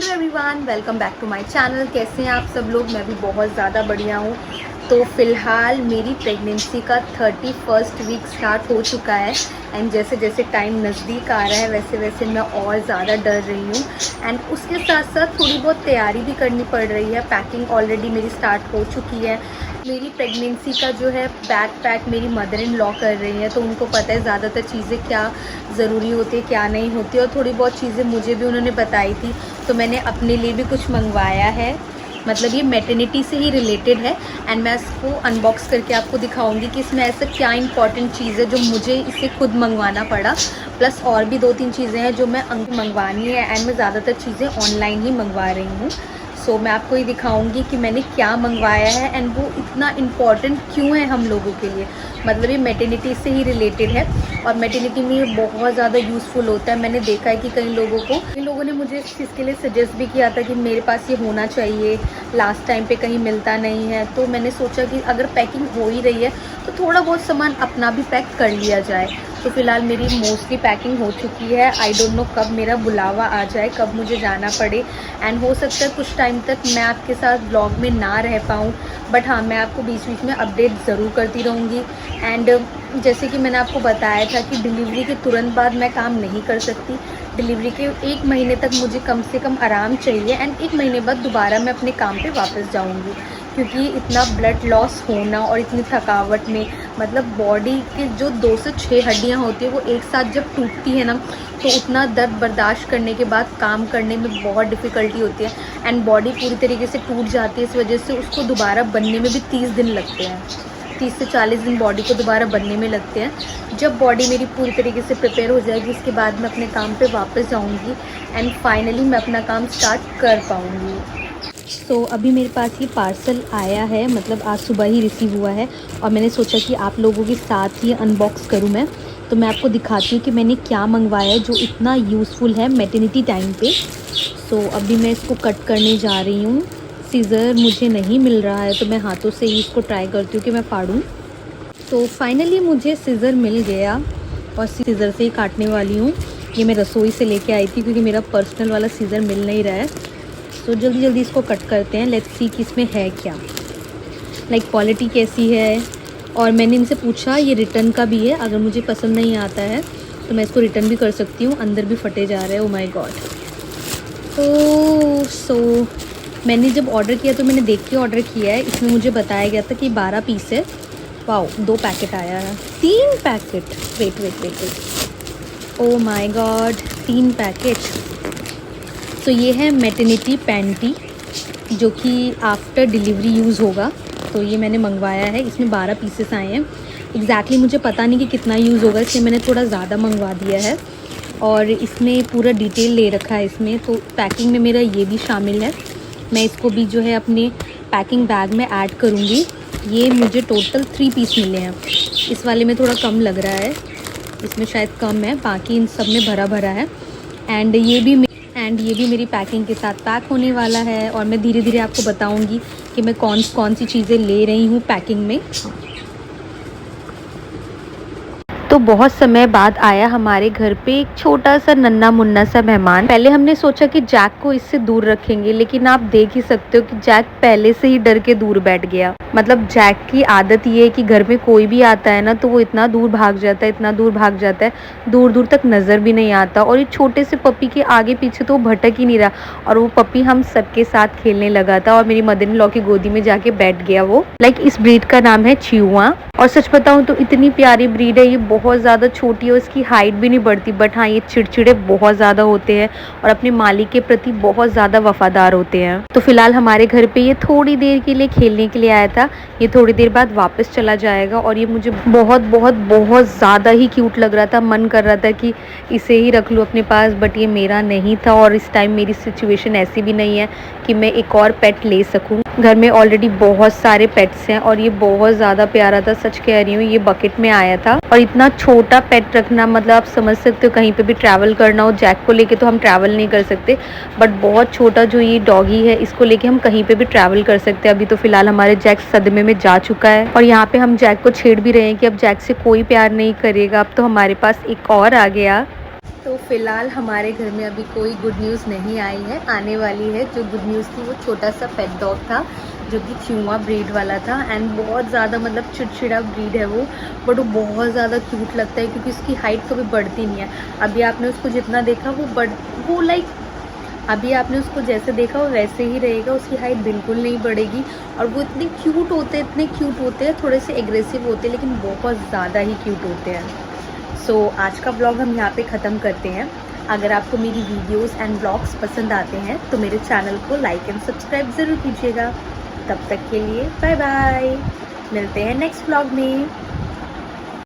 Hello everyone, welcome back to my channel. कैसे हैं आप सब लोग? मैं भी बहुत ज़्यादा बढ़िया हूँ। तो फ़िलहाल मेरी प्रेगनेंसी का 31st वीक स्टार्ट हो चुका है एंड जैसे जैसे टाइम नज़दीक आ रहा है वैसे वैसे मैं और ज़्यादा डर रही हूँ एंड उसके साथ साथ थोड़ी बहुत तैयारी भी करनी पड़ रही है। पैकिंग ऑलरेडी मेरी स्टार्ट हो चुकी है। मेरी प्रेगनेंसी का जो है बैग पैक मेरी मदर इन लॉ कर रही हैं, तो उनको पता है ज़्यादातर चीज़ें क्या ज़रूरी होती है क्या नहीं होती, और थोड़ी बहुत चीज़ें मुझे भी उन्होंने बताई थी, तो मैंने अपने लिए भी कुछ मंगवाया है। मतलब ये मैटरनिटी से ही रिलेटेड है एंड मैं इसको अनबॉक्स करके आपको दिखाऊंगी कि इसमें ऐसा क्या इंपॉर्टेंट चीज़ है जो मुझे इसे खुद मंगवाना पड़ा, प्लस और भी 2-3 चीज़ें हैं जो मैं मंगवानी है एंड मैं ज़्यादातर चीज़ें ऑनलाइन ही मंगवा रही हूँ। सो मैं आपको ये दिखाऊंगी कि मैंने क्या मंगवाया है एंड वो इतना इम्पॉर्टेंट क्यों है हम लोगों के लिए। मतलब ये मैटरनिटी से ही रिलेटेड है और मैटरनिटी में ये बहुत ज़्यादा यूज़फुल होता है। मैंने देखा है कि कई लोगों ने मुझे इस चीज़ के लिए सजेस्ट भी किया था कि मेरे पास ये होना चाहिए, लास्ट टाइम पे कहीं मिलता नहीं है। तो मैंने सोचा कि अगर पैकिंग हो ही रही है तो थोड़ा बहुत सामान अपना भी पैक कर लिया जाए। तो फ़िलहाल मेरी मोस्टली पैकिंग हो चुकी है। आई डोंट नो कब मेरा बुलावा आ जाए, कब मुझे जाना पड़े एंड हो सकता है कुछ टाइम तक मैं आपके साथ ब्लॉग में ना रह पाऊँ, बट हाँ मैं आपको बीच बीच में अपडेट ज़रूर करती रहूँगी। एंड जैसे कि मैंने आपको बताया था कि डिलीवरी के तुरंत बाद मैं काम नहीं कर सकती। डिलीवरी के 1 महीने तक मुझे कम से कम आराम चाहिए एंड 1 महीने बाद दोबारा मैं अपने काम पे वापस जाऊंगी, क्योंकि इतना ब्लड लॉस होना और इतनी थकावट में, मतलब बॉडी के जो 2 से 6 हड्डियाँ होती है वो एक साथ जब टूटती है ना, तो उतना दर्द बर्दाश्त करने के बाद काम करने में बहुत डिफ़िकल्टी होती है एंड बॉडी पूरी तरीके से टूट जाती है। इस वजह से उसको दोबारा बनने में भी 30 दिन लगते हैं। 30 से 40 दिन बॉडी को दोबारा बनने में लगते हैं। जब बॉडी मेरी पूरी तरीके से प्रिपेयर हो जाएगी उसके बाद मैं अपने काम पे वापस जाऊंगी एंड फाइनली मैं अपना काम स्टार्ट कर पाऊंगी। तो अभी मेरे पास ये पार्सल आया है, मतलब आज सुबह ही रिसीव हुआ है और मैंने सोचा कि आप लोगों के साथ ही अनबॉक्स करूं मैं। तो मैं आपको दिखाती हूँ कि मैंने क्या मंगवाया है जो इतना यूज़फुल है मैटरनिटी टाइम पे। तो अभी मैं इसको कट करने जा रही हूँ। सीज़र मुझे नहीं मिल रहा है तो मैं हाथों से ही इसको ट्राई करती हूँ कि मैं फाड़ूँ। तो फाइनली मुझे सीज़र मिल गया और सीज़र से ही काटने वाली हूँ। ये मैं रसोई से लेके आई थी क्योंकि मेरा पर्सनल वाला सीज़र मिल नहीं रहा है। तो जल्दी जल्दी इसको कट करते हैं। लेट्स सी कि इसमें है क्या, लाइक क्वालिटी कैसी है। और मैंने इनसे पूछा ये रिटर्न का भी है, अगर मुझे पसंद नहीं आता है तो मैं इसको रिटर्न भी कर सकती हूँ। अंदर भी फटे जा रहे हैं, ओ माय गॉड। तो मैंने जब ऑर्डर किया तो मैंने देख के ऑर्डर किया है। इसमें मुझे बताया गया था कि 12 पीस है। वाओ, 2 पैकेट आया है, 3 packet. Wait, oh my God, 3 packet. तो ये है मैटरनिटी पैंटी जो कि आफ्टर डिलीवरी यूज़ होगा। तो ये मैंने मंगवाया है, इसमें 12 पीसेस आए हैं। एग्जैक्टली मुझे पता नहीं कि कितना यूज़ होगा, इसलिए मैंने थोड़ा ज़्यादा मंगवा दिया है। और इसमें पूरा डिटेल ले रखा है इसमें। तो पैकिंग में मेरा ये भी शामिल है, मैं इसको भी जो है अपने पैकिंग बैग में ऐड करूँगी। ये मुझे टोटल 3 पीस मिले हैं। इस वाले में थोड़ा कम लग रहा है, इसमें शायद कम है, बाकी इन सब में भरा भरा है। एंड ये भी मेरी पैकिंग के साथ पैक होने वाला है और मैं धीरे धीरे आपको बताऊंगी कि मैं कौन सी चीज़ें ले रही हूँ पैकिंग में। तो बहुत समय बाद आया हमारे घर पे एक छोटा सा नन्हा मुन्ना सा मेहमान। पहले हमने सोचा कि जैक को इससे दूर रखेंगे, लेकिन आप देख ही सकते हो कि जैक पहले से ही डर के दूर बैठ गया। मतलब जैक की आदत ये है कि घर में कोई भी आता है ना तो वो इतना दूर भाग जाता है, इतना दूर भाग जाता है, दूर दूर तक नज़र भी नहीं आता। और ये छोटे से पपी के आगे पीछे तो वो भटक ही नहीं रहा, और वो पपी हम सबके साथ खेलने लगा था और मेरी मदर इन लॉ की गोदी में जाके बैठ गया वो। लाइक इस ब्रीड का नाम है चिहुआ। और सच बताऊं तो इतनी प्यारी ब्रीड है, ये बहुत ज़्यादा छोटी है, इसकी हाइट भी नहीं बढ़ती, बट हाँ ये चिड़चिड़े बहुत ज़्यादा होते हैं और अपने मालिक के प्रति बहुत ज़्यादा वफादार होते हैं। तो फिलहाल हमारे घर पे ये थोड़ी देर के लिए खेलने के लिए आया था, ये थोड़ी देर बाद वापस चला जाएगा। और ये मुझे बहुत बहुत बहुत ज़्यादा ही क्यूट लग रहा था, मन कर रहा था कि इसे ही रख लूँ अपने पास, बट ये मेरा नहीं था और इस टाइम मेरी सिचुएशन ऐसी भी नहीं है कि मैं एक और पेट ले सकूँ। घर में ऑलरेडी बहुत सारे पेट्स हैं और ये बहुत ज़्यादा प्यारा था, सच कह रही हूँ। ये बकेट में आया था और इतना छोटा पेट रखना, मतलब आप समझ सकते हो कहीं पे भी ट्रैवल करना हो, जैक को लेके तो हम ट्रैवल नहीं कर सकते, बट बहुत छोटा जो ये डॉगी है इसको लेके हम कहीं पे भी ट्रैवल कर सकते हैं। अभी तो फिलहाल हमारे जैक सदमे में जा चुका है और यहाँ पे हम जैक को छेड़ भी रहे हैं कि अब जैक से कोई प्यार नहीं करेगा, अब तो हमारे पास एक और आ गया। तो फ़िलहाल हमारे घर में अभी कोई गुड न्यूज़ नहीं आई है, आने वाली है। जो गुड न्यूज़ थी वो छोटा सा पेट डॉग था जो कि चिहुआ ब्रीड वाला था एंड बहुत ज़्यादा मतलब चिड़चिड़ा ब्रीड है वो, बट वो बहुत ज़्यादा क्यूट लगता है क्योंकि उसकी हाइट कभी बढ़ती नहीं है। अभी आपने उसको जितना देखा वो लाइक अभी आपने उसको जैसे देखा वो वैसे ही रहेगा, उसकी हाइट बिल्कुल नहीं बढ़ेगी। और वो इतने क्यूट होते हैं, थोड़े से एग्रेसिव होते हैं लेकिन बहुत ज़्यादा ही क्यूट होते हैं। सो आज का ब्लॉग हम यहाँ पे ख़त्म करते हैं। अगर आपको मेरी वीडियोस एंड ब्लॉग्स पसंद आते हैं तो मेरे चैनल को लाइक एंड सब्सक्राइब ज़रूर कीजिएगा। तब तक के लिए बाय बाय, मिलते हैं नेक्स्ट ब्लॉग में।